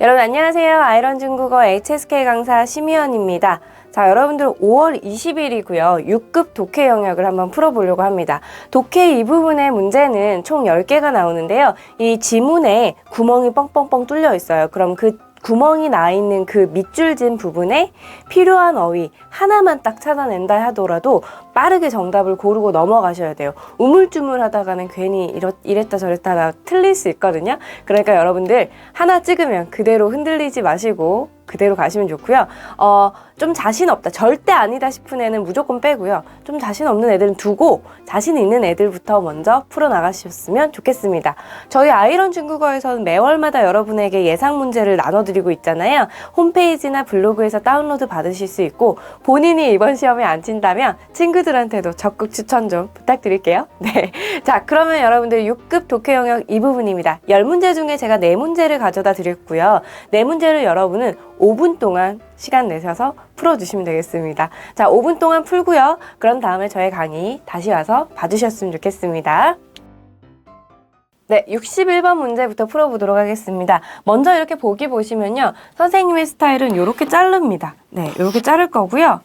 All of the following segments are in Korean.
여러분 안녕하세요. 아이런 중국어 HSK 강사 심희연입니다. 자, 여러분들 5월 20일이고요. 6급 독해 영역을 한번 풀어보려고 합니다. 독해 이 부분의 문제는 총 10개가 나오는데요. 이 지문에 구멍이 뻥뻥뻥 뚫려 있어요. 그럼 그 구멍이 나 있는 그 밑줄진 부분에 필요한 어휘 하나만 딱 찾아낸다 하더라도 빠르게 정답을 고르고 넘어가셔야 돼요. 우물쭈물 하다가는 괜히 이랬다 저랬다 하다 틀릴 수 있거든요. 그러니까 여러분들 하나 찍으면 그대로 흔들리지 마시고 그대로 가시면 좋고요. 좀 자신 없다, 절대 아니다 싶은 애는 무조건 빼고요. 좀 자신 없는 애들은 두고 자신 있는 애들부터 먼저 풀어나가셨으면 좋겠습니다. 저희 아이런 중국어에서는 매월마다 여러분에게 예상 문제를 나눠드리고 있잖아요. 홈페이지나 블로그에서 다운로드 받으실 수 있고 본인이 이번 시험에 안 친다면 친구들한테도 적극 추천 좀 부탁드릴게요. 네, 자 그러면 여러분들 6급 독해 영역 이 부분입니다. 10문제 중에 제가 4문제를 가져다 드렸고요. 4문제를 여러분은 5분 동안 시간 내셔서 풀어주시면 되겠습니다. 자, 5분 동안 풀고요. 그런 다음에 저의 강의 다시 와서 봐주셨으면 좋겠습니다. 네, 61번 문제부터 풀어보도록 하겠습니다. 먼저 이렇게 보기 보시면요. 선생님의 스타일은 이렇게 자릅니다. 네, 이렇게 자를 거고요.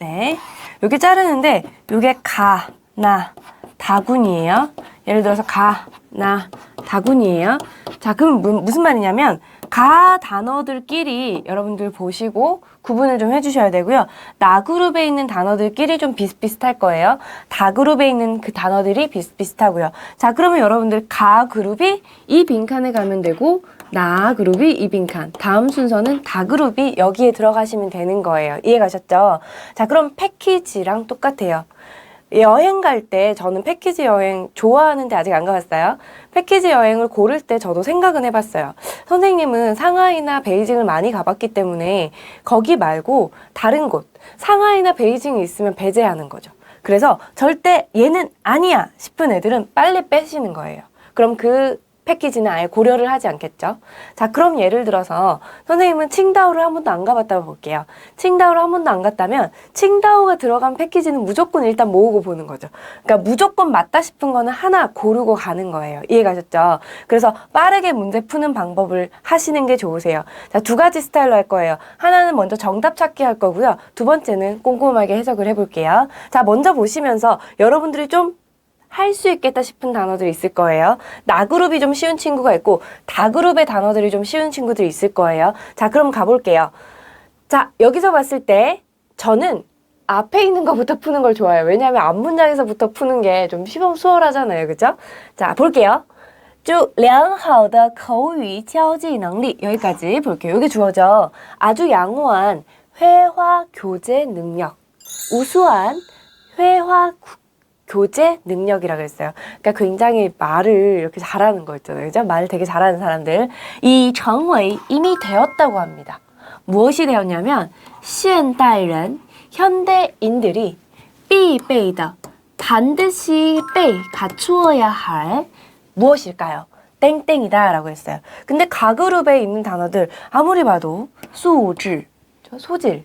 네, 이렇게 자르는데 이게 가, 나, 다군이에요. 예를 들어서 가, 나, 다군이에요. 자, 그럼 무슨 말이냐면 가 단어들끼리 여러분들 보시고 구분을 좀 해주셔야 되고요. 나 그룹에 있는 단어들끼리 좀 비슷비슷할 거예요. 다 그룹에 있는 그 단어들이 비슷비슷하고요. 자, 그러면 여러분들 가 그룹이 이 빈칸에 가면 되고 나 그룹이 이 빈칸, 다음 순서는 다 그룹이 여기에 들어가시면 되는 거예요. 이해 가셨죠? 자, 그럼 패키지랑 똑같아요. 여행 갈 때 저는 패키지 여행 좋아하는데 아직 안 가봤어요. 패키지 여행을 고를 때 저도 생각은 해봤어요. 선생님은 상하이나 베이징을 많이 가봤기 때문에 거기 말고 다른 곳, 상하이나 베이징이 있으면 배제하는 거죠. 그래서 절대 얘는 아니야 싶은 애들은 빨리 빼시는 거예요. 그럼 그 패키지는 아예 고려를 하지 않겠죠. 자, 그럼 예를 들어서 선생님은 칭다오를 한 번도 안 가봤다고 볼게요. 칭다오를 한 번도 안 갔다면 칭다오가 들어간 패키지는 무조건 일단 모으고 보는 거죠. 그러니까 무조건 맞다 싶은 거는 하나 고르고 가는 거예요. 이해 가셨죠? 그래서 빠르게 문제 푸는 방법을 하시는 게 좋으세요. 자, 2가지 스타일로 할 거예요. 하나는 먼저 정답 찾기 할 거고요. 2번째는 꼼꼼하게 해석을 해볼게요. 자, 먼저 보시면서 여러분들이 좀 할 수 있겠다 싶은 단어들이 있을 거예요. 나 그룹이 좀 쉬운 친구가 있고 다 그룹의 단어들이 좀 쉬운 친구들이 있을 거예요. 자, 그럼 가볼게요. 자, 여기서 봤을 때 저는 앞에 있는 것부터 푸는 걸 좋아해요. 왜냐하면 앞 문장에서부터 푸는 게 좀 수월하잖아요. 그죠? 자, 볼게요. 就良好的口语交际能力 여기까지 볼게요. 이게 주어져. 아주 양호한 회화 교제 능력. 우수한 회화 교제 능력이라고 했어요. 그러니까 굉장히 말을 이렇게 잘하는 거 있잖아요. 그죠? 말 되게 잘하는 사람들. 이 정의 이미 되었다고 합니다. 무엇이 되었냐면 现代人 현대인들이 必备的 반드시 갖추어야 할 무엇일까요? 땡땡이다 라고 했어요. 근데 가그룹에 있는 단어들 아무리 봐도 소질, 소질,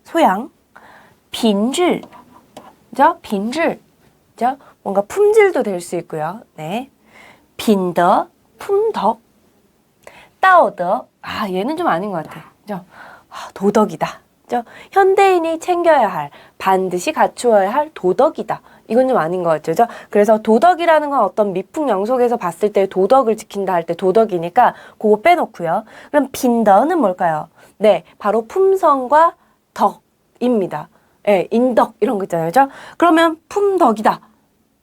소양, 빈질, 그죠? 빈질, 그죠? 뭔가 품질도 될 수 있고요. 네, 빈더, 품덕, 따오더, 얘는 좀 아닌 것 같아. 그죠? 도덕이다. 그죠? 현대인이 챙겨야 할, 반드시 갖추어야 할 도덕이다. 이건 좀 아닌 것 같죠? 그래서 도덕이라는 건 어떤 미풍양속에서 봤을 때 도덕을 지킨다 할 때 도덕이니까 그거 빼놓고요. 그럼 빈더는 뭘까요? 네, 바로 품성과 덕입니다. 네, 인덕 이런 거 있잖아요. 그죠? 그러면 품덕이다.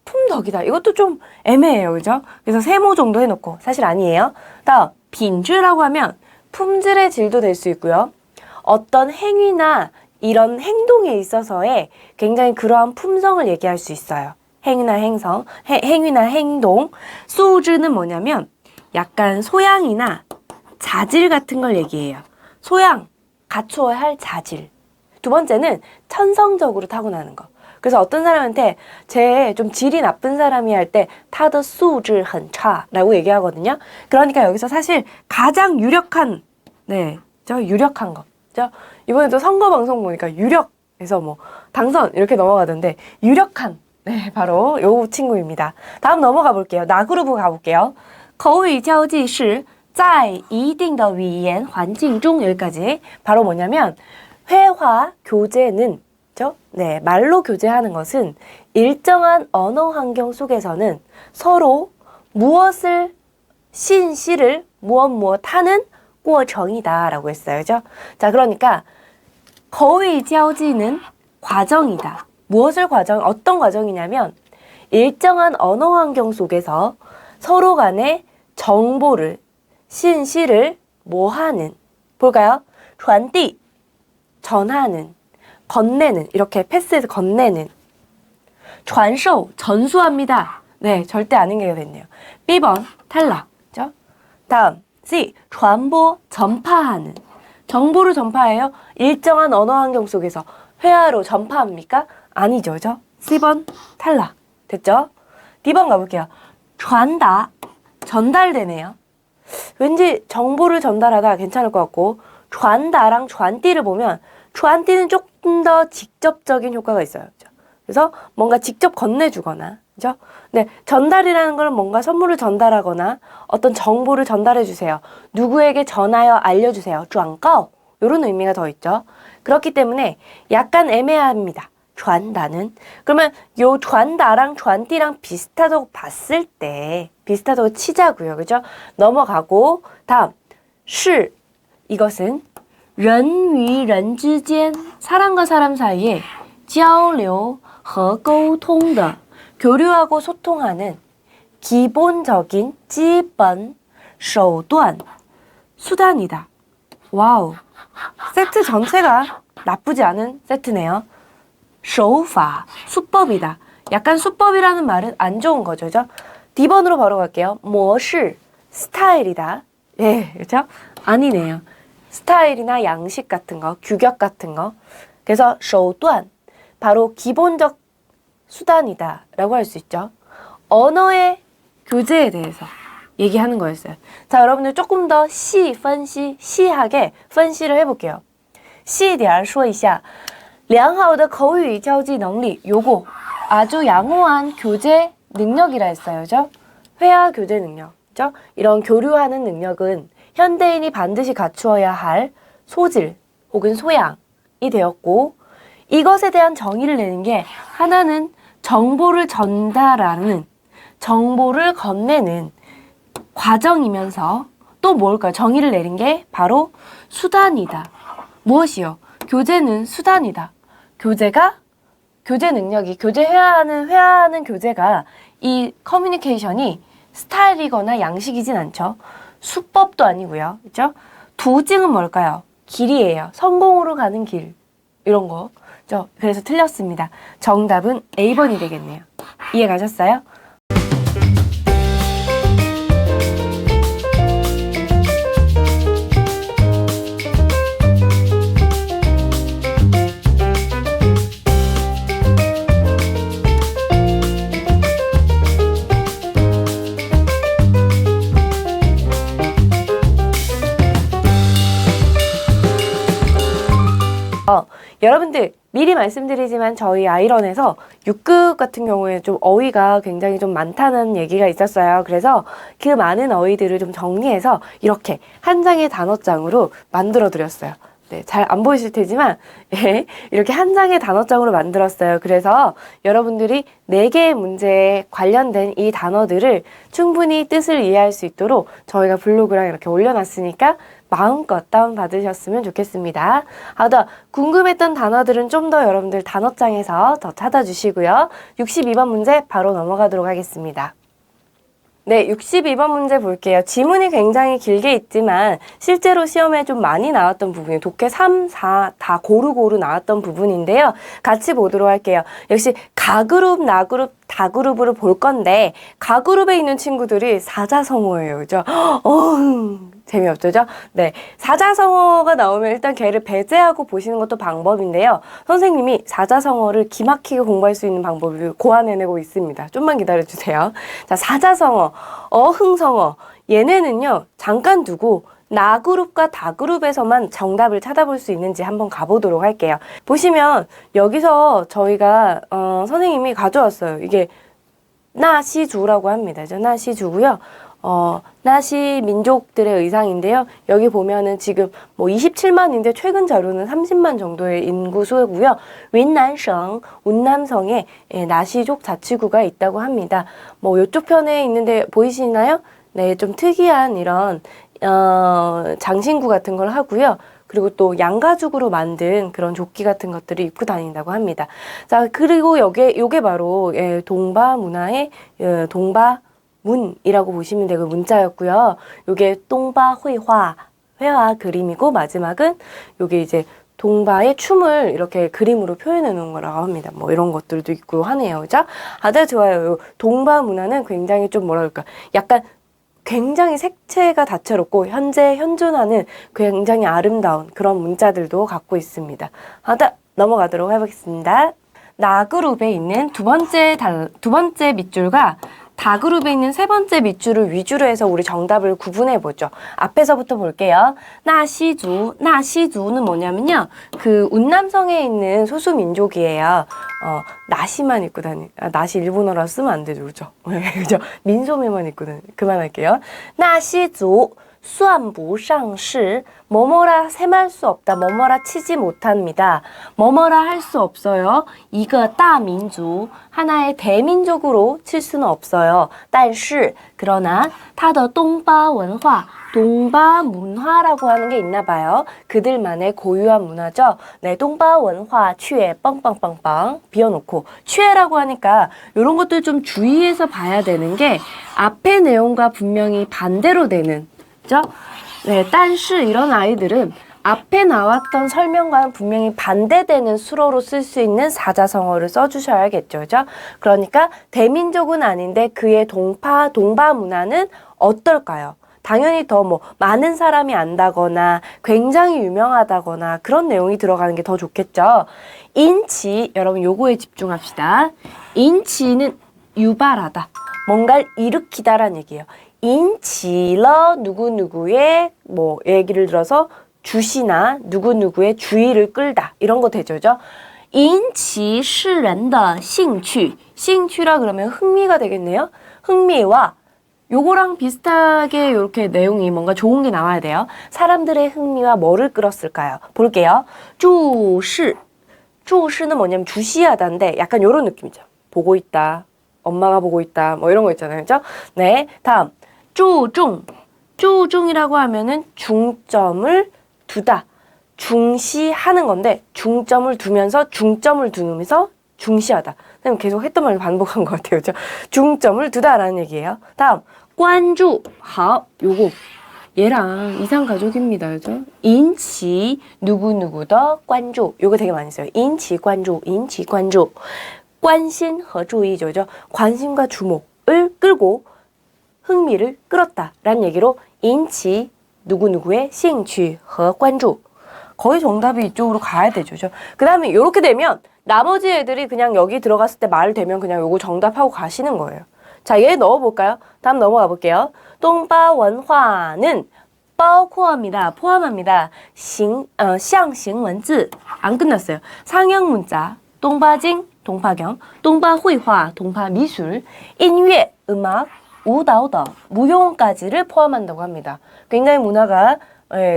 품덕이다. 이것도 좀 애매해요. 그죠? 그래서 세모 정도 해놓고 사실 아니에요. 다음, 빈질이라고 하면 품질의 질도 될 수 있고요. 어떤 행위나 이런 행동에 있어서의 굉장히 그러한 품성을 얘기할 수 있어요. 행위나 행위나 행동. 소즈는 뭐냐면 약간 소양이나 자질 같은 걸 얘기해요. 소양, 갖추어야 할 자질. 2번째는 천성적으로 타고나는 거. 그래서 어떤 사람한테 쟤 좀 질이 나쁜 사람이 할 때 타더 수질 很差 라고 얘기하거든요. 그러니까 여기서 사실 가장 유력한 유력한 거. 이번에도 선거 방송 보니까 유력에서 뭐 당선 이렇게 넘어가던데 유력한 바로 요 친구입니다. 다음 넘어가 볼게요. 나 그룹으로 가볼게요. 口语交际时在一定的语言环境中여기까지 바로 뭐냐면 회화 교제는 네, 말로 교제하는 것은 일정한 언어 환경 속에서는 서로 무엇을 신시를 무엇 하는 过程이다 라고 했어요. 그죠? 자, 그러니까 거의交지는 과정이다. 무엇을 어떤 과정이냐면 일정한 언어 환경 속에서 서로 간의 정보를 신시를 뭐 하는 볼까요? 传递 전하는 건네는 이렇게 패스해서 건네는 传授 전수합니다. 네, 절대 아는 게 됐네요. B번 탈락. 그죠? 다음 C 传播 전파하는 정보를 전파해요. 일정한 언어 환경 속에서 회화로 전파합니까? 아니죠. 그죠? C번 탈락. 됐죠? D번 가볼게요. 传达 전달되네요. 왠지 정보를 전달하다 괜찮을 것 같고 传达랑 传递를 보면 传递는 조금 더 직접적인 효과가 있어요. 그죠? 그래서 뭔가 직접 건네주거나 그죠? 네, 전달이라는 건 뭔가 선물을 전달하거나 어떤 정보를 전달해 주세요. 누구에게 전하여 알려주세요. 转告 이런 의미가 더 있죠. 그렇기 때문에 약간 애매합니다. 传达는 그러면 요 传达랑 传递랑 비슷하다고 봤을 때 비슷하다고 치자고요. 그죠? 넘어가고 다음 是 이것은 人与人之间 사람과 사람 사이에 交流和沟通的 교류하고 소통하는 기본적인 基本手段 수단이다. 와우. 세트 전체가 나쁘지 않은 세트네요. 手法 수법이다. 약간 수법이라는 말은 안 좋은 거죠. 그죠? D번으로 바로 갈게요. 模式 스타일이다. 예, 그렇죠? 아니네요. 스타일이나 양식 같은 거, 규격 같은 거. 그래서 手段 바로 기본적 수단이다 라고 할 수 있죠. 언어의 교제에 대해서 얘기하는 거였어요. 자, 여러분들 조금 더 시하게分析를 해볼게요. 细点说一下良好的口语交际能力 요거 아주 양호한 교제 능력이라 했어요. 그죠? 회화 교제 능력. 그죠? 이런 교류하는 능력은 현대인이 반드시 갖추어야 할 소질 혹은 소양이 되었고 이것에 대한 정의를 내는 게 하나는 정보를 전달하는 정보를 건네는 과정이면서 또 뭘까요? 정의를 내린 게 바로 수단이다. 무엇이요? 교제는 수단이다. 교제가 교제 능력이 회화하는 교제가 이 커뮤니케이션이 스타일이거나 양식이진 않죠. 수법도 아니고요. 그렇죠? 도증은 뭘까요? 길이에요. 성공으로 가는 길. 이런 거. 그래서 틀렸습니다. 정답은 A번이 되겠네요. 이해 가셨어요? 여러분들 미리 말씀드리지만 저희 아이런에서 6급 같은 경우에 좀 어휘가 굉장히 좀 많다는 얘기가 있었어요. 그래서 그 많은 어휘들을 좀 정리해서 이렇게 한 장의 단어장으로 만들어 드렸어요. 네, 잘 안 보이실 테지만 이렇게 한 장의 단어장으로 만들었어요. 그래서 여러분들이 4개의 문제에 관련된 이 단어들을 충분히 뜻을 이해할 수 있도록 저희가 블로그랑 이렇게 올려놨으니까 마음껏 다운받으셨으면 좋겠습니다. 더 궁금했던 단어들은 좀 더 여러분들 단어장에서 더 찾아주시고요. 62번 문제 바로 넘어가도록 하겠습니다. 네, 62번 문제 볼게요. 지문이 굉장히 길게 있지만 실제로 시험에 좀 많이 나왔던 부분이 독해 3, 4 다 고루고루 나왔던 부분인데요. 같이 보도록 할게요. 역시 가그룹, 나그룹, 다그룹으로 볼 건데 가그룹에 있는 친구들이 사자성어예요. 그죠? 재미없죠? 네, 사자성어가 나오면 일단 걔를 배제하고 보시는 것도 방법인데요. 선생님이 사자성어를 기막히게 공부할 수 있는 방법을 고안해내고 있습니다. 좀만 기다려주세요. 자, 사자성어, 어흥성어 얘네는요 잠깐 두고 나그룹과 다그룹에서만 정답을 찾아볼 수 있는지 한번 가보도록 할게요. 보시면 여기서 저희가 선생님이 가져왔어요. 이게 나시주라고 합니다. 나시주고요. 나시 민족들의 의상인데요. 여기 보면은 지금 뭐 27만인데 최근 자료는 30만 정도의 인구수고요. 윈난성, 운남성에 나시족 자치구가 있다고 합니다. 뭐 이쪽 편에 있는데 보이시나요? 네, 좀 특이한 이런 장신구 같은 걸 하고요. 그리고 또 양가죽으로 만든 그런 조끼 같은 것들을 입고 다닌다고 합니다. 자, 그리고 요게 바로 동바 문화의 동바문이라고 보시면 되고 문자였고요. 요게 동바 회화 그림이고 마지막은 요게 이제 동바의 춤을 이렇게 그림으로 표현해 놓은 거라고 합니다. 뭐 이런 것들도 있고 하네요. 그죠? 아주 좋아요. 요 동바 문화는 굉장히 좀 뭐라 그럴까? 약간 굉장히 색채가 다채롭고 현재 현존하는 굉장히 아름다운 그런 문자들도 갖고 있습니다. 넘어가도록 해보겠습니다. 나 그룹에 있는 두 번째 밑줄과 다 그룹에 있는 세 번째 밑줄을 위주로 해서 우리 정답을 구분해 보죠. 앞에서부터 볼게요. 나시族는 뭐냐면요. 그 운남성에 있는 소수 민족이에요. 나시만 입고 나시 일본어라 쓰면 안 되죠. 그죠? 그죠? 민소매만 입고 그만할게요. 나시族 算不上是 뭐뭐라 셈할 수 없다. 뭐뭐라 치지 못합니다. 뭐뭐라 할 수 없어요. 이거 다민족 하나의 대민족으로 칠 수는 없어요. 但是 그러나 它的东巴文化 동바 문화라고 하는 게 있나 봐요. 그들만의 고유한 문화죠. 네, 동바文化 취해 빵빵빵빵 비워놓고 취해라고 하니까 이런 것들 좀 주의해서 봐야 되는 게 앞의 내용과 분명히 반대로 되는 그죠? 네, 但是 이런 아이들은 앞에 나왔던 설명과는 분명히 반대되는 수로로 쓸 수 있는 사자성어를 써주셔야겠죠. 그죠? 그러니까 대민족은 아닌데 그의 동바 문화는 어떨까요? 당연히 더 뭐 많은 사람이 안다거나 굉장히 유명하다거나 그런 내용이 들어가는 게 더 좋겠죠. 인치, 여러분 요거에 집중합시다. 인치는 유발하다. 뭔가를 일으키다라는 얘기예요. 인치러 누구누구의 뭐 얘기를 들어서 주시나 누구누구의 주의를 끌다 이런 거 되죠. 인치市人的兴趣 兴趣라 그러면 흥미가 되겠네요. 흥미와 요거랑 비슷하게 이렇게 내용이 뭔가 좋은 게 나와야 돼요. 사람들의 흥미와 뭐를 끌었을까요? 볼게요. 注视 注视는 뭐냐면 주시하다인데 약간 요런 느낌이죠. 보고 있다. 엄마가 보고 있다. 뭐 이런 거 있잖아요. 그죠? 네. 다음. 注重 注重이라고 하면은 중점을 두다. 중시하는 건데 중점을 두면서 중시하다. 그냥 계속 했던 말을 반복한 것 같아요. 그죠? 중점을 두다라는 얘기예요. 다음. 关注 요거 얘랑 이상가족입니다. 그죠? 인치 누구누구 더 关注 요거 되게 많이 써요. 인치 关注 인치 关注 관심和注意죠. 관심과 주목을 끌고 흥미를 끌었다라는 얘기로 인치 누구누구의 兴趣和关注 거의 정답이 이쪽으로 가야 되죠. 그 다음에 이렇게 되면 나머지 애들이 그냥 여기 들어갔을 때 말 되면 그냥 요거 정답하고 가시는 거예요. 자, 얘 넣어볼까요? 다음 넘어가 볼게요. 동바文化는 包括합니다. 포함합니다. 象形文字 안 끝났어요. 상형 문자, 동바징, 동파경, 동바绘화, 동파미술, 인乐, 음악, 우다우다, 무용까지를 포함한다고 합니다. 굉장히 문화가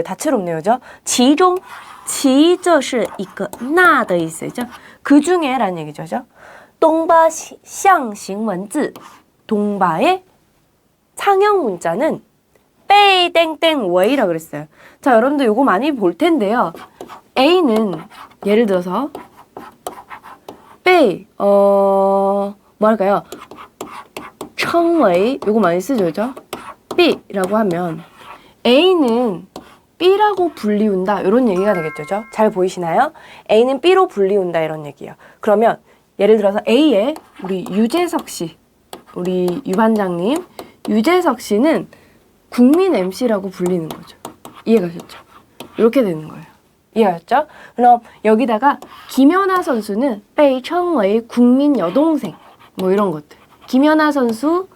다채롭네요. 그죠? 其中, 其这是一个那的意思죠. 그 중에 라는 얘기죠. 동바象形文字 동바의 상형 문자는 빼이 땡땡 웨이라 그랬어요. 자, 여러분들 요거 많이 볼 텐데요. A는 예를 들어서 빼이 뭐랄까요? 청웨이 요거 많이 쓰죠. 그죠? B라고 하면 A는 B라고 불리운다 이런 얘기가 되겠죠. 잘 보이시나요? A는 B로 불리운다 이런 얘기예요. 그러면 예를 들어서 A에 우리 유재석 씨, 우리 유 반장님, 유재석 씨는 국민 MC라고 불리는 거죠. 이해가셨죠? 이렇게 되는 거예요. 이해하셨죠? 그럼 여기다가 김연아 선수는 被称为 국민 여동생 뭐 이런 것들. 김연아 선수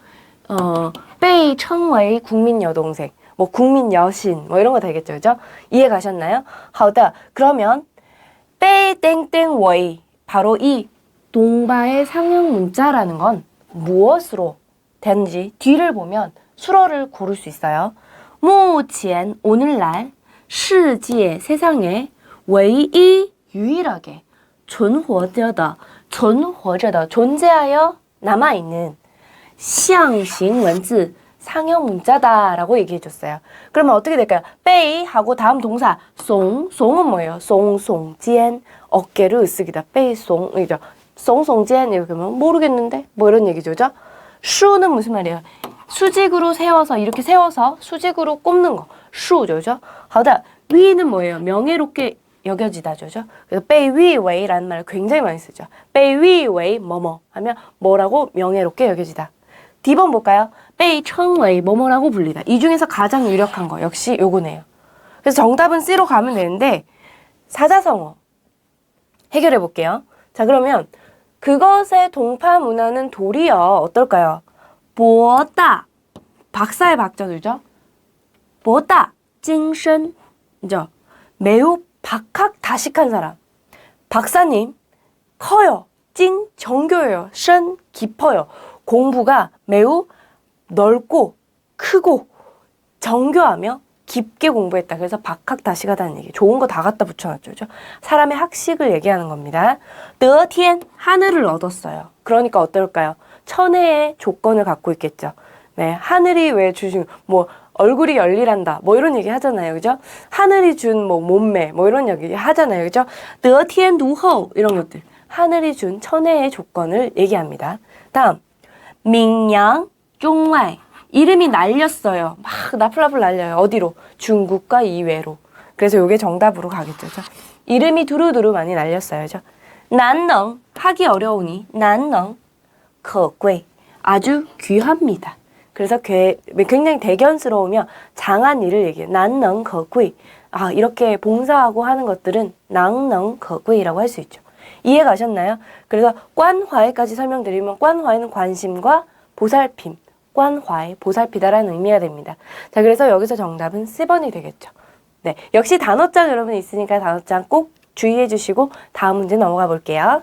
被称为 국민 여동생 뭐 국민 여신 뭐 이런 거 되겠죠. 그죠? 이해 가셨나요? 好的. 그러면 被 땡땡 웨이 바로 이 동바의 상형 문자라는 건 무엇으로 되는지 뒤를 보면 수러를 고를 수 있어요. 目前 오늘날 世界 세상에 唯一 유일하게 存活着的 존재하여 남아있는 象形文字 상형 문자다라고 얘기해줬어요. 그러면 어떻게 될까요? 빼이 하고 다음 동사 송은 뭐예요? 송송지엔 어깨를 으쓱이다. 빼이 송이죠. 송송지엔 이렇게 하면 모르겠는데 뭐 이런 얘기죠. 그죠? 슈는 무슨 말이에요? 수직으로 세워서 이렇게 세워서 수직으로 꼽는 거 슈죠. 그죠? 하다 위는 뭐예요? 명예롭게 여겨지다죠. 그죠? 그래서 빼위웨이라는 말을 굉장히 많이 쓰죠. 빼위웨이 뭐뭐 하면 뭐라고 명예롭게 여겨지다. D번 볼까요? 被称为 뭐뭐라고 불리다. 이 중에서 가장 유력한 거 역시 요거네요. 그래서 정답은 C로 가면 되는데 사자성어 해결해 볼게요. 자 그러면 그것의 동파 문화는 도리어 어떨까요? 博大 박사의 박자들죠. 博大 精深이죠. 매우 박학다식한 사람. 박사님 커요. 찡 정교해요. 신 깊어요. 공부가 매우 넓고 크고 정교하며 깊게 공부했다. 그래서 박학다식하다는 얘기. 좋은 거 다 갖다 붙여놨죠. 그죠? 사람의 학식을 얘기하는 겁니다. 得天 하늘을 얻었어요. 그러니까 어떨까요? 천혜의 조건을 갖고 있겠죠. 네, 하늘이 왜 주신 뭐 얼굴이 열일한다 뭐 이런 얘기 하잖아요. 그죠? 하늘이 준 뭐 몸매 뭐 이런 얘기 하잖아요. 그죠? 得天独厚 이런 것들. 하늘이 준 천혜의 조건을 얘기합니다. 다음 민양 중외 이름이 날렸어요. 막 나풀나풀 날려요. 어디로? 중국과 이외로. 그래서 이게 정답으로 가겠죠. 이름이 두루두루 많이 날렸어요. 그죠? 난능 하기 어려우니 난능 可贵 아주 귀합니다. 그래서 굉장히 대견스러우며 장한 일을 얘기해요. 난능 可贵 아 이렇게 봉사하고 하는 것들은 난능 可贵라고 할 수 있죠. 이해 가셨나요? 그래서 관화에까지 설명드리면 관화에는 관심과 보살핌, 관화에 보살피다라는 의미가 됩니다. 자, 그래서 여기서 정답은 C번이 되겠죠. 네, 역시 단어장 여러분 있으니까 단어장 꼭 주의해 주시고 다음 문제 넘어가 볼게요.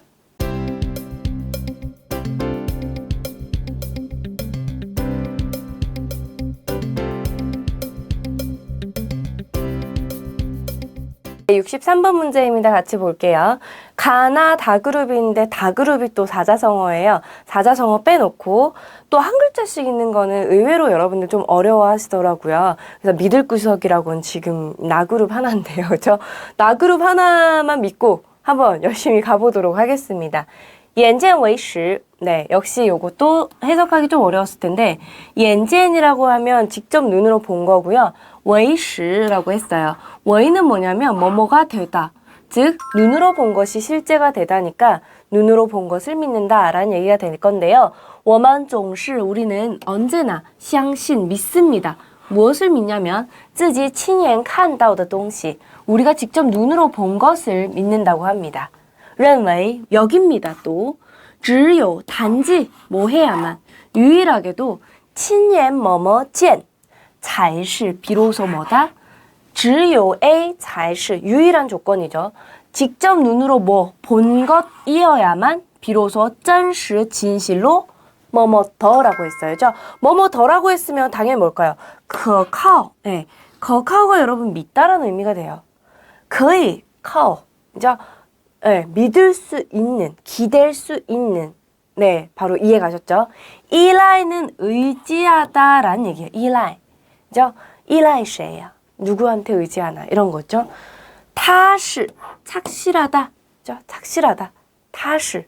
네, 63번 문제입니다. 같이 볼게요. 가나 다그룹인데 다그룹이 또 사자성어예요. 사자성어 빼놓고 또 한 글자씩 있는 거는 의외로 여러분들 좀 어려워하시더라고요. 그래서 믿을 구석이라고는 지금 나그룹 하나인데요. 저 나그룹 하나만 믿고 한번 열심히 가보도록 하겠습니다. 眼见为实 네, 역시 요것도 해석하기 좀 어려웠을 텐데 眼见이라고 하면 직접 눈으로 본 거고요. 为实라고 했어요. 为는 뭐냐면 뭐뭐가 되다. 즉 눈으로 본 것이 실제가 되다니까 눈으로 본 것을 믿는다라는 얘기가 될 건데요. 我们总是 우리는 언제나 相信 믿습니다. 무엇을 믿냐면 自己亲眼看到的东西 우리가 직접 눈으로 본 것을 믿는다고 합니다. 认为 여깁니다. 또 只有 단지 뭐 해야만 유일하게도 亲眼뭐뭐见才是 비로소 뭐다? 只有 A 才是 유일한 조건이죠. 직접 눈으로 뭐 본 것이어야만 비로소 真实 진실로 뭐뭐더라고 했어요. 뭐뭐더라고 했으면 당연히 뭘까요? 可靠 네, 可靠가 여러분 믿다라는 의미가 돼요. 可以靠 그죠? 네, 믿을 수 있는, 기댈 수 있는 네, 바로 이해 가셨죠?依赖는 의지하다라는 얘기예요. 依赖 그죠? 依赖谁呀? 누구한테 의지하나 이런 거죠. 踏实 착실하다, 그죠? 착실하다, 踏实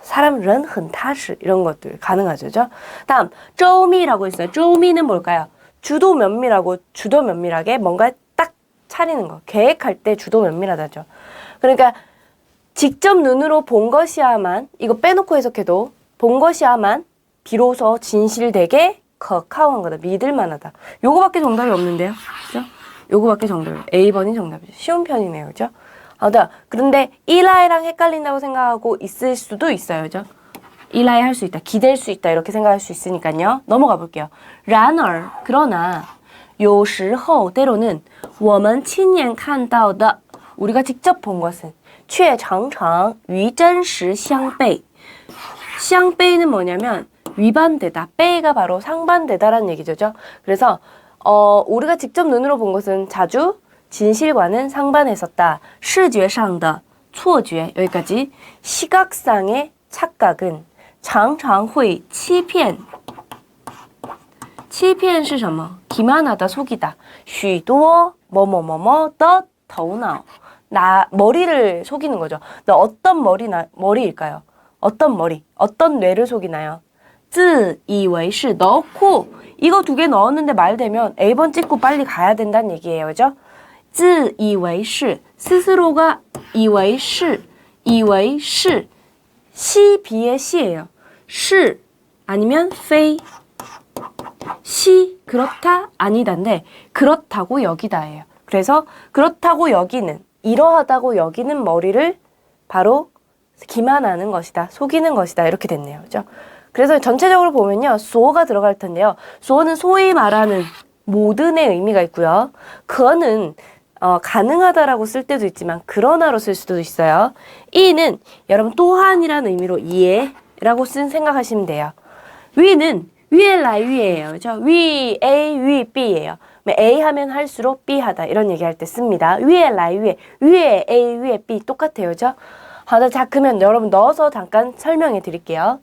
사람 人很踏实 이런 것들 가능하죠. 그죠? 다음 周密라고 있어요. 周密는 뭘까요? 주도 면밀하고 주도 면밀하게 뭔가 딱 차리는 거. 계획할 때 주도 면밀하다죠. 그러니까 직접 눈으로 본 것이야만 이거 빼놓고 해석해도 본 것이야만 비로소 진실되게 가까운 거다. 믿을 만하다. 요거밖에 정답이 없는데요. 그죠? 요거밖에 정답이 A번이 정답이죠. 쉬운 편이네요. 그죠? 그런데 이라이랑 헷갈린다고 생각하고 있을 수도 있어요. 그죠? 이라이 할 수 있다. 기댈 수 있다. 이렇게 생각할 수 있으니까요. 넘어가 볼게요. 然而 그러나 有时候 때로는 我们亲眼看到的 우리가 직접 본 것은 却常常与真实相悖 相悖는 뭐냐면 위반되다. 背가 바로 상반되다라는 얘기죠. 그래서 우리가 직접 눈으로 본 것은 자주 진실과는 상반했었다. 视觉上的错觉 여기까지. 시각상의 착각은 常常会欺骗. 欺骗是什么? 기만하다, 속이다. 许多뭐뭐뭐뭐的头脑. 나 머리를 속이는 거죠. 나 어떤 머리일까요? 어떤 머리, 어떤 뇌를 속이나요? 自以为是 넣고 이거 2개 넣었는데 말 되면 A번 찍고 빨리 가야 된다는 얘기예요. 그죠? 自以为是 스스로가 以为是 以为是 시 비의 시예요. 是 아니면 非 시 그렇다 아니다인데 그렇다고 여기다예요. 그래서 그렇다고 여기는 이러하다고 여기는 머리를 바로 기만하는 것이다. 속이는 것이다. 이렇게 됐네요. 그죠? 그래서 전체적으로 보면요. 소가 들어갈 텐데요. 소는 소위 말하는 모든의 의미가 있고요. 그는 가능하다라고 쓸 때도 있지만 그러나로 쓸 수도 있어요. 이는 여러분 또한이라는 의미로 이해라고 생각하시면 돼요. 위는 위에来위예요. 그죠? 위 A, 위 B예요. A 하면 할수록 B 하다 이런 얘기할 때 씁니다. 위에来위에 A, 위에 B 똑같아요. 그죠? 자, 그러면 여러분 넣어서 잠깐 설명해 드릴게요.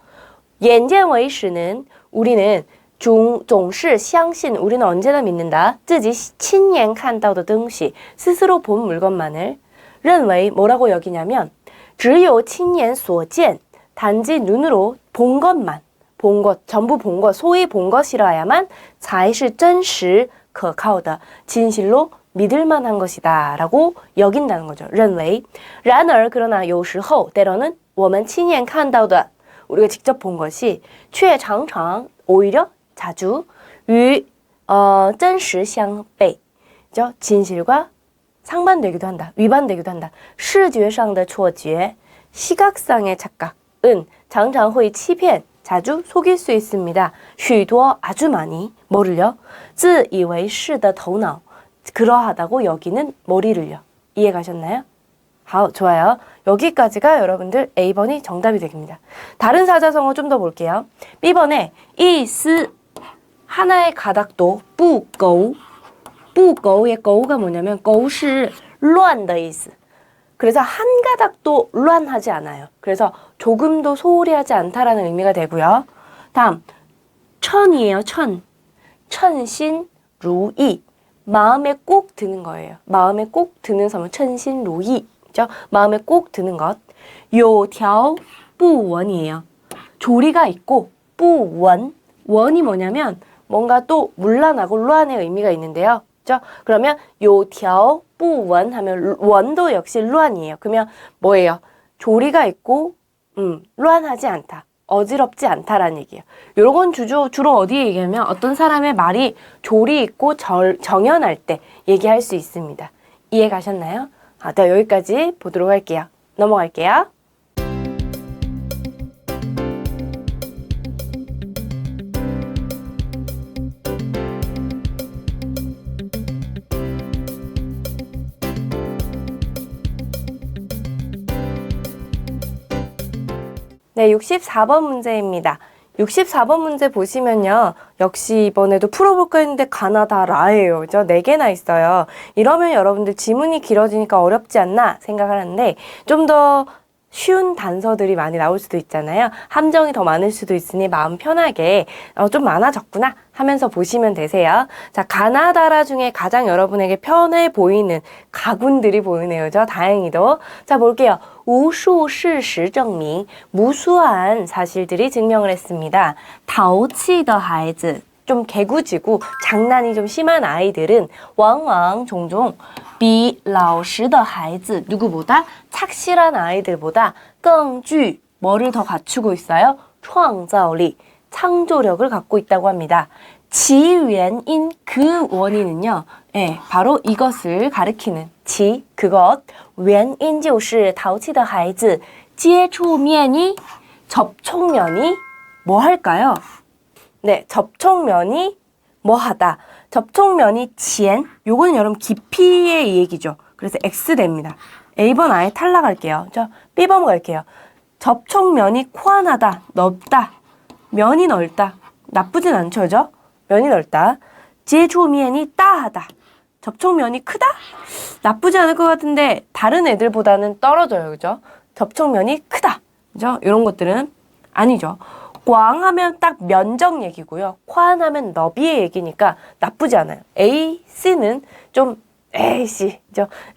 眼见为实는 우리는 总是相信 우리는 언제나 믿는다. 自己亲眼看到的东西 스스로 본 물건만을 认为 뭐라고 여기냐면 只有亲眼所见 단지 눈으로 본 것만 본 것, 전부 본 것, 소위 본 것이라야만 才是真实可靠的 진실로 믿을 만한 것이다 라고 여긴다는 거죠. 认为然而 그러나 有时候 때로는 我们亲眼看到的 우리가 직접 본 것이 却常常 오히려 자주 与真实相悖 진실과 상반되기도 한다. 위반되기도 한다. 视觉上的错觉 시각상의 착각은 常常会欺骗 자주 속일 수 있습니다. 许多 아주 많이 뭐를요? 自以为是的头脑 그러하다고 여기는 머리를요. 이해 가셨나요? 좋아요. 여기까지가 여러분들 A번이 정답이 되겠습니다. 다른 사자성어 좀 더 볼게요. B번에 意思 하나의 가닥도 不苟 不苟의苟가 뭐냐면 苟是乱的意思. 그래서 한 가닥도乱하지 않아요. 그래서 조금도 소홀히 하지 않다라는 의미가 되고요. 다음 천이에요. 천신루이 마음에 꼭 드는 거예요. 마음에 꼭 드는 섬은 천신루이 마음에 꼭 드는 것. 有条不紊이에요. 조리가 있고 不紊 원이 뭐냐면 뭔가 또 문란하고 루안의 의미가 있는데요. 그죠? 그러면 有条不紊 하면 원도 역시 루안이에요. 그러면 뭐예요? 조리가 있고 루안하지 않다. 어지럽지 않다라는 얘기예요. 요건 주로 어디에 얘기하면 어떤 사람의 말이 조리 있고 정연할 때 얘기할 수 있습니다. 이해 가셨나요? 네, 여기까지 보도록 할게요. 넘어갈게요. 네, 64번 문제입니다. 64번 문제 보시면요. 역시 이번에도 풀어볼까 했는데 가나다라예요. 그죠? 4개나 있어요. 이러면 여러분들 지문이 길어지니까 어렵지 않나 생각을 하는데 좀 더 쉬운 단서들이 많이 나올 수도 있잖아요. 함정이 더 많을 수도 있으니 마음 편하게 좀 많아졌구나 하면서 보시면 되세요. 자, 가나다라 중에 가장 여러분에게 편해 보이는 가군들이 보이네요. 그죠? 다행히도. 자, 볼게요. 无数事实证明 무수한 사실들이 증명을 했습니다. 淘气的孩子 좀 개구지고 장난이 좀 심한 아이들은 往往 종종 比老实的孩子 누구보다 착실한 아이들보다 更具 뭐를 더 갖추고 있어요? 创造力 창조력을 갖고 있다고 합니다. 其原因 그 원인은요. 예, 바로 이것을 가리키는 其 그것 原因就是淘气的孩子接触面이 접촉면이 뭐 할까요? 네, 접촉면이 뭐 하다. 접촉면이 浅 요거는 여러분 깊이의 얘기죠. 그래서 X 됩니다. A번 아예 탈락할게요. B번 갈게요. 접촉면이 코안하다, 넓다. 면이 넓다. 나쁘진 않죠, 그죠? 면이 넓다. 제초면이 따하다. 접촉면이 크다? 나쁘지 않을 것 같은데 다른 애들보다는 떨어져요, 그죠? 접촉면이 크다. 그죠? 이런 것들은 아니죠. 꽝 하면 딱 면적 얘기고요. 宽 하면 너비의 얘기니까 나쁘지 않아요. A, C는 좀 에이씨,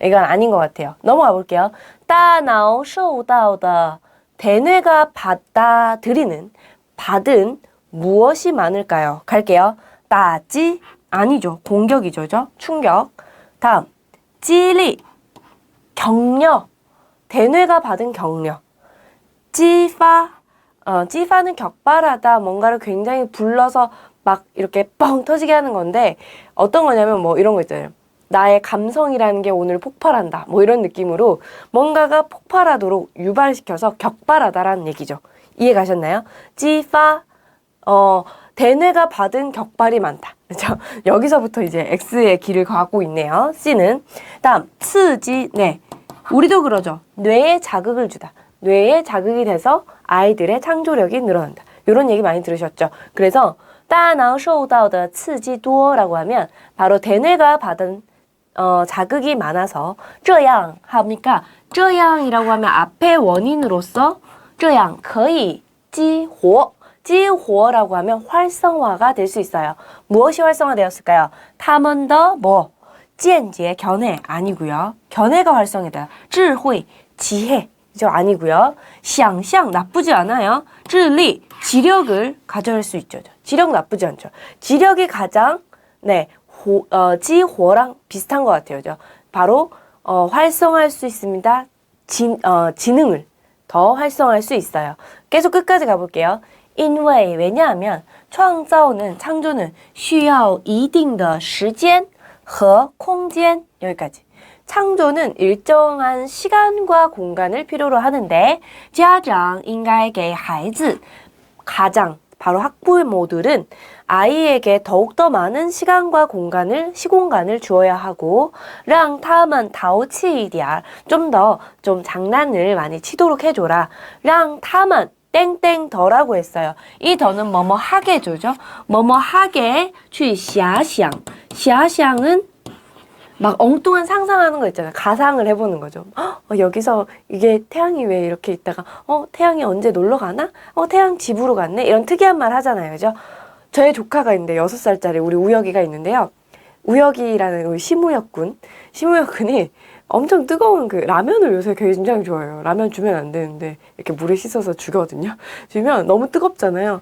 이건 아닌 것 같아요. 넘어가 볼게요. 大脑受到的 대뇌가 받아들이는 받은 무엇이 많을까요? 갈게요. 따지 아니죠. 공격이죠. 충격. 다음 찌리 격려 대뇌가 받은 격려. 찌파 찌파는 격발하다 뭔가를 굉장히 불러서 막 이렇게 뻥 터지게 하는 건데 어떤 거냐면 뭐 이런 거 있잖아요. 나의 감성이라는 게 오늘 폭발한다. 뭐 이런 느낌으로 뭔가가 폭발하도록 유발시켜서 격발하다라는 얘기죠. 이해 가셨나요? 찌파 대뇌가 받은 격발이 많다. 그렇죠? 여기서부터 이제 X의 길을 가고 있네요. C는. 다음刺激 네. 우리도 그러죠. 뇌에 자극을 주다. 뇌에 자극이 돼서 아이들의 창조력이 늘어난다. 이런 얘기 많이 들으셨죠? 그래서 大脑受到的刺激多라고 하면 바로 대뇌가 받은 자극이 많아서 这样 합니까? 这样이라고 하면 앞에 원인으로서 这样可以激活 激活라고 하면 활성화가 될 수 있어요. 무엇이 활성화되었을까요? 他们的 뭐? 间接 견해 아니고요. 견해가 활성화돼요. 智慧 지혜 저 아니고요. 想象 나쁘지 않아요. 智力 지력을 가져올 수 있죠. 지력 나쁘지 않죠. 지력이 가장 지호랑 비슷한 것 같아요. 바로 활성화할 수 있습니다. 지능을 더 활성화할 수 있어요. 계속 끝까지 가볼게요. 因为 왜냐하면 创造는 창조는 需要一定的时间和空间 여기까지. 창조는 일정한 시간과 공간을 필요로 하는데 家长应该给孩子 가장 바로 학부모들은 아이에게 더욱더 많은 시간과 시공간을 주어야 하고 让他们淘气一点 좀 더 장난을 많이 치도록 해줘라 让他们 땡땡 더라고 했어요. 이 더는 뭐뭐 하게 조죠. 뭐뭐 하게 去遐想 遐想은 막 엉뚱한 상상하는 거 있잖아요. 가상을 해보는 거죠. 여기서 이게 태양이 왜 이렇게 있다가 태양이 언제 놀러 가나? 태양 집으로 갔네? 이런 특이한 말 하잖아요. 그죠? 저의 조카가 있는데 6살짜리 우리 우혁이가 있는데요. 우혁이라는 우리 심우혁군이 엄청 뜨거운 그 라면을 요새 굉장히 좋아해요. 라면 주면 안 되는데 이렇게 물에 씻어서 주거든요. 주면 너무 뜨겁잖아요.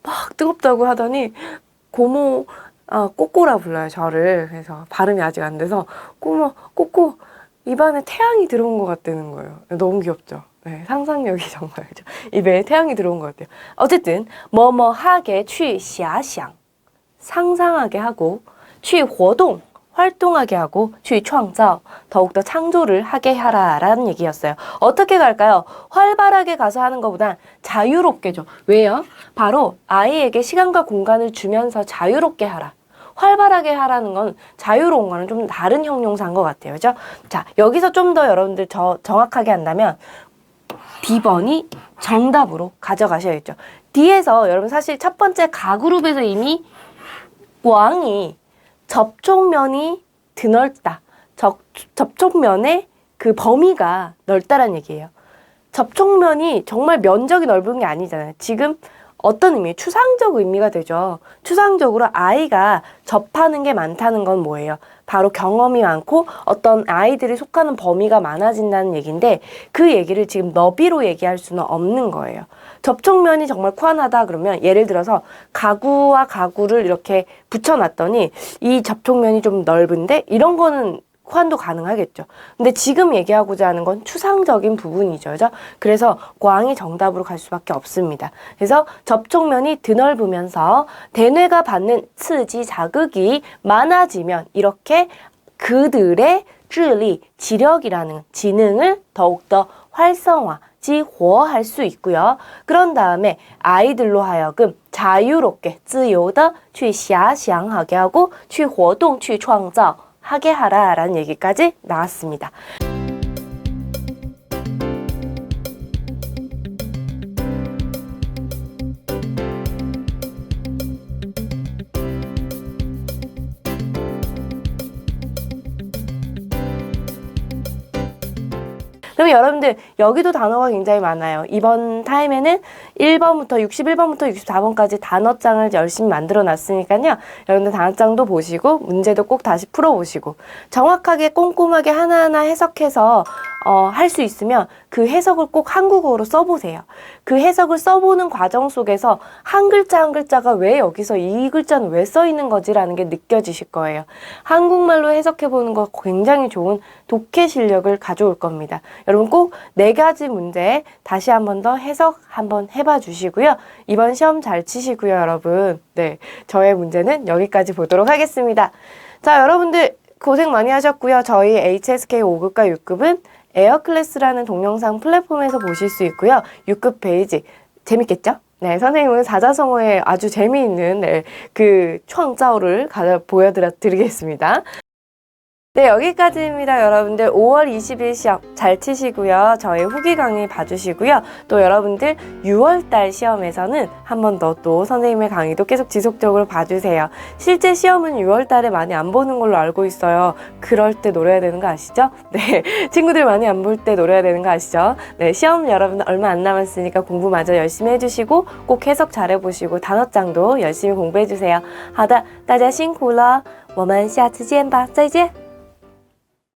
막 뜨겁다고 하더니 고모 꼬꼬라 불러요, 저를. 그래서 발음이 아직 안 돼서 꼬꼬 입안에 태양이 들어온 것 같다는 거예요. 너무 귀엽죠. 네, 상상력이 정말 입에 태양이 들어온 것 같아요. 어쨌든 뭐뭐하게 去遐想 상상하게 하고 去活动 활동하게 하고 去创造 더욱더 창조를 하게 하라 라는 얘기였어요. 어떻게 갈까요? 활발하게 가서 하는 것보단 자유롭게죠. 왜요? 바로 아이에게 시간과 공간을 주면서 자유롭게 하라. 활발하게 하라는 건 자유로운 거는 좀 다른 형용사인 것 같아요. 그죠? 자, 여기서 좀 더 여러분들 정확하게 한다면 B번이 정답으로 가져가셔야겠죠. D에서 여러분 사실 첫 번째 가그룹에서 이미 꽝이 접촉면이 드넓다. 접촉면의 그 범위가 넓다란 얘기예요. 접촉면이 정말 면적이 넓은 게 아니잖아요. 지금 어떤 의미? 추상적 의미가 되죠. 추상적으로 아이가 접하는 게 많다는 건 뭐예요? 바로 경험이 많고 어떤 아이들이 속하는 범위가 많아진다는 얘기인데 그 얘기를 지금 너비로 얘기할 수는 없는 거예요. 접촉면이 정말 코안하다 그러면 예를 들어서 가구와 가구를 이렇게 붙여놨더니 이 접촉면이 좀 넓은데 이런 거는 호환도 가능하겠죠. 근데 지금 얘기하고자 하는 건 추상적인 부분이죠. 그죠? 그래서 꽝이 정답으로 갈 수밖에 없습니다. 그래서 접촉면이 드넓으면서 대뇌가 받는刺激 자극이 많아지면 이렇게 그들의 智力 지력이라는 지능을 더욱더 활성화, 지호할 수 있고요. 그런 다음에 아이들로 하여금 자유롭게 自由的去遐想하게 하고 去活动去创造 하게 하라 라는 얘기까지 나왔습니다. 그럼 여러분들 여기도 단어가 굉장히 많아요. 이번 타임에는 1번부터 61번부터 64번까지 단어장을 열심히 만들어 놨으니까요. 여러분들 단어장도 보시고 문제도 꼭 다시 풀어보시고 정확하게 꼼꼼하게 하나하나 해석해서 할 수 있으면 그 해석을 꼭 한국어로 써보세요. 그 해석을 써보는 과정 속에서 한 글자 한 글자가 왜 여기서 이 글자는 왜 써 있는 거지라는 게 느껴지실 거예요. 한국말로 해석해보는 거 굉장히 좋은 독해 실력을 가져올 겁니다. 여러분 꼭 4가지 문제 다시 한 번 더 해석 한번 해봐 주시고요. 이번 시험 잘 치시고요, 여러분. 네, 저의 문제는 여기까지 보도록 하겠습니다. 자, 여러분들 고생 많이 하셨고요. 저희 HSK 5급과 6급은 에어클래스라는 동영상 플랫폼에서 보실 수 있고요. 6급 페이지 재밌겠죠? 네, 선생님은 사자성어에 아주 재미있는 그创造를 보여드리겠습니다. 네, 여기까지입니다. 여러분들 5월 20일 시험 잘 치시고요. 저희 후기 강의 봐주시고요. 또 여러분들 6월달 시험에서는 한 번 더 또 선생님의 강의도 계속 지속적으로 봐주세요. 실제 시험은 6월달에 많이 안 보는 걸로 알고 있어요. 그럴 때 노려야 되는 거 아시죠? 네, 친구들 많이 안 볼 때 노려야 되는 거 아시죠? 네, 시험 여러분들 얼마 안 남았으니까 공부마저 열심히 해주시고 꼭 해석 잘해보시고 단어장도 열심히 공부해주세요. 好的，大家辛苦了，我们下次见吧，再见。